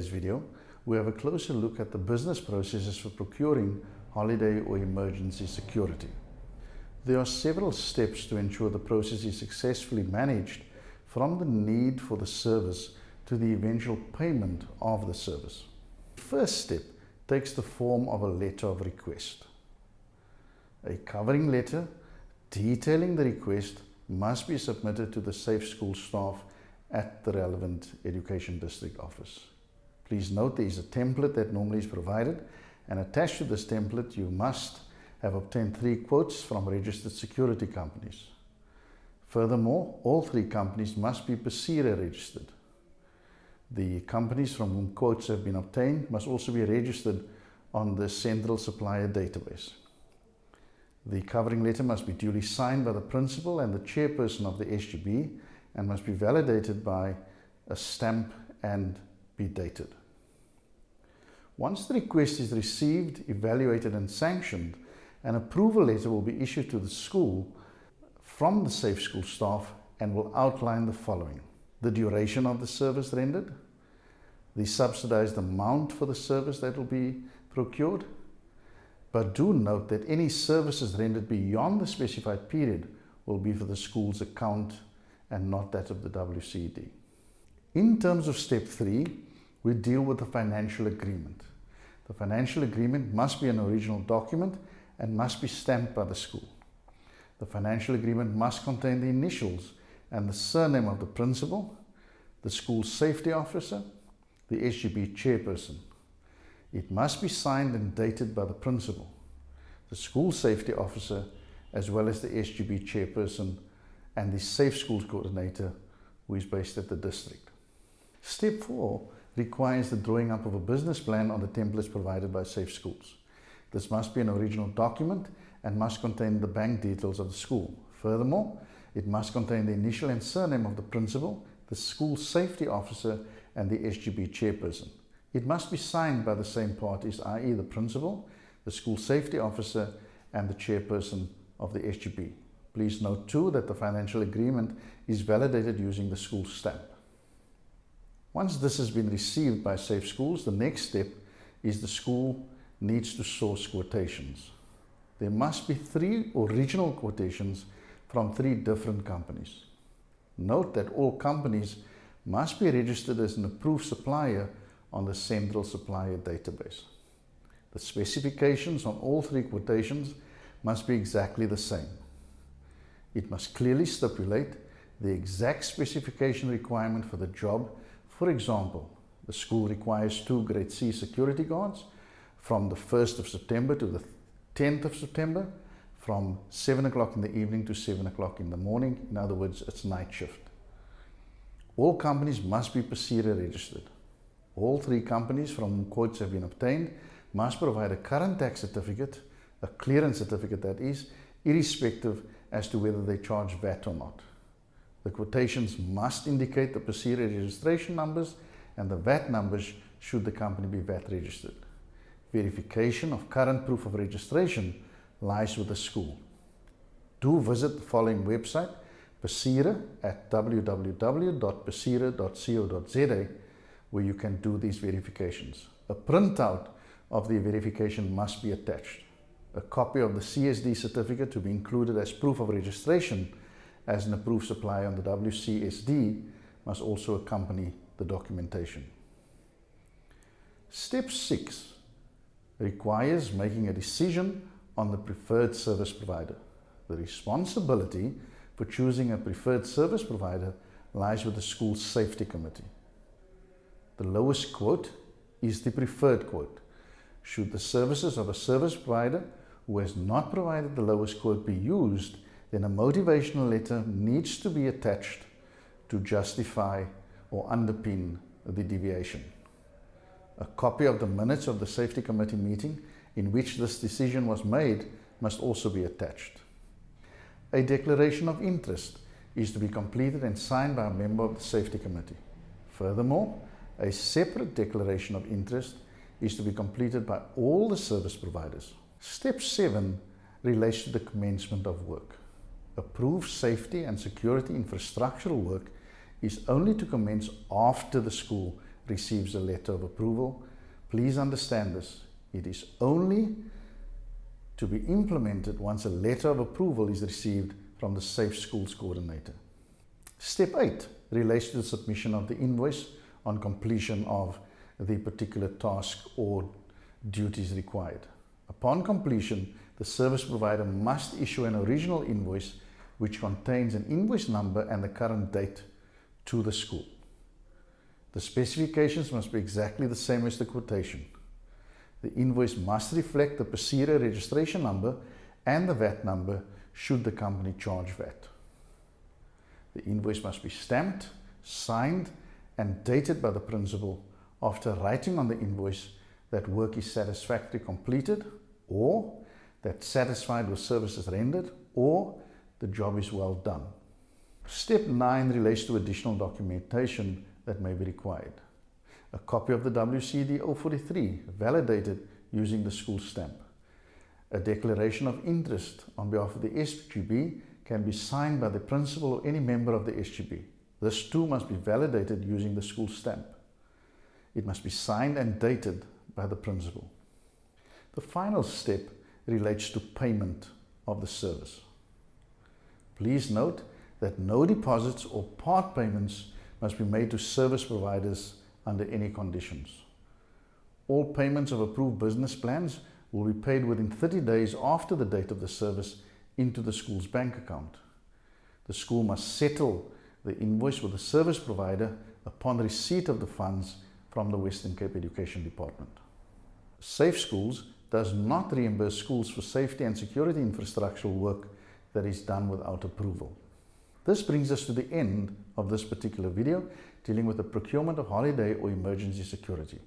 today's video, we have a closer look at the business processes for procuring holiday or emergency security. There are several steps to ensure the process is successfully managed, from the need for the service to the eventual payment of the service. The first step takes the form of a letter of request. A covering letter detailing the request must be submitted to the Safe School staff at the relevant Education District office. Please note there is a template that normally is provided, and attached to this template you must have obtained 3 quotes from registered security companies. Furthermore, all 3 companies must be PSIRA registered. The companies from whom quotes have been obtained must also be registered on the Central Supplier Database. The covering letter must be duly signed by the principal and the chairperson of the SGB and must be validated by a stamp and be dated. Once the request is received, evaluated and sanctioned, an approval letter will be issued to the school from the Safe School staff and will outline the following: the duration of the service rendered, the subsidized amount for the service that will be procured, but do note that any services rendered beyond the specified period will be for the school's account and not that of the WCD. In terms of step 3, we deal with the financial agreement. The financial agreement must be an original document and must be stamped by the school. The financial agreement must contain the initials and the surname of the principal, the school safety officer, the SGB chairperson. It must be signed and dated by the principal, the school safety officer, as well as the SGB chairperson and the Safe Schools coordinator, who is based at the district. Step 4 requires the drawing up of a business plan on the templates provided by Safe Schools. This must be an original document and must contain the bank details of the school. Furthermore, it must contain the initial and surname of the principal, the school safety officer and the SGB chairperson. It must be signed by the same parties, i.e. the principal, the school safety officer and the chairperson of the SGB. Please note too that the financial agreement is validated using the school stamp. Once this has been received by Safe Schools, the next step is the school needs to source quotations. There must be 3 original quotations from 3 different companies. Note that all companies must be registered as an approved supplier on the Central Supplier Database. The specifications on all 3 quotations must be exactly the same. It must clearly stipulate the exact specification requirement for the job. For example, the school requires 2 grade C security guards from the 1st of September to the 10th of September, from 7 o'clock in the evening to 7 o'clock in the morning. In other words, it's night shift. All companies must be PSIRA registered. All 3 companies from whom quotes have been obtained must provide a current tax certificate, a clearance certificate that is, irrespective as to whether they charge VAT or not. The quotations must indicate the PSIRA registration numbers and the VAT numbers should the company be VAT registered. Verification of current proof of registration lies with the school. Do visit the following website, PSIRA, at www.psira.co.za, where you can do these verifications. A printout of the verification must be attached. A copy of the CSD certificate to be included as proof of registration as an approved supplier on the WCSD must also accompany the documentation. Step 6 requires making a decision on the preferred service provider. The responsibility for choosing a preferred service provider lies with the school safety committee. The lowest quote is the preferred quote. Should the services of a service provider who has not provided the lowest quote be used, then a motivational letter needs to be attached to justify or underpin the deviation. A copy of the minutes of the safety committee meeting in which this decision was made must also be attached. A declaration of interest is to be completed and signed by a member of the safety committee. Furthermore, a separate declaration of interest is to be completed by all the service providers. Step 7 relates to the commencement of work. Approved safety and security infrastructural work is only to commence after the school receives a letter of approval. Please understand this. It is only to be implemented once a letter of approval is received from the Safe Schools Coordinator. Step 8 relates to the submission of the invoice on completion of the particular task or duties required. Upon completion, the service provider must issue an original invoice which contains an invoice number and the current date to the school. The specifications must be exactly the same as the quotation. The invoice must reflect the procedure registration number and the VAT number should the company charge VAT. The invoice must be stamped, signed and dated by the principal after writing on the invoice that work is satisfactorily completed, or that satisfied with services rendered, or the job is well done. Step 9 relates to additional documentation that may be required. A copy of the WCD 043 validated using the school stamp. A declaration of interest on behalf of the SGB can be signed by the principal or any member of the SGB. This too must be validated using the school stamp. It must be signed and dated by the principal. The final step relates to payment of the service. Please note that no deposits or part payments must be made to service providers under any conditions. All payments of approved business plans will be paid within 30 days after the date of the service into the school's bank account. The school must settle the invoice with the service provider upon receipt of the funds from the Western Cape Education Department. Safe Schools does not reimburse schools for safety and security infrastructural work that is done without approval. This brings us to the end of this particular video dealing with the procurement of holiday or emergency security.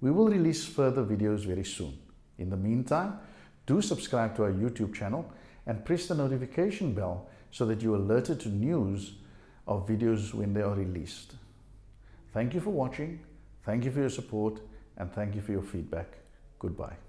We will release further videos very soon. In the meantime, do subscribe to our YouTube channel and press the notification bell so that you are alerted to news of videos when they are released. Thank you for watching, thank you for your support, and thank you for your feedback. Goodbye.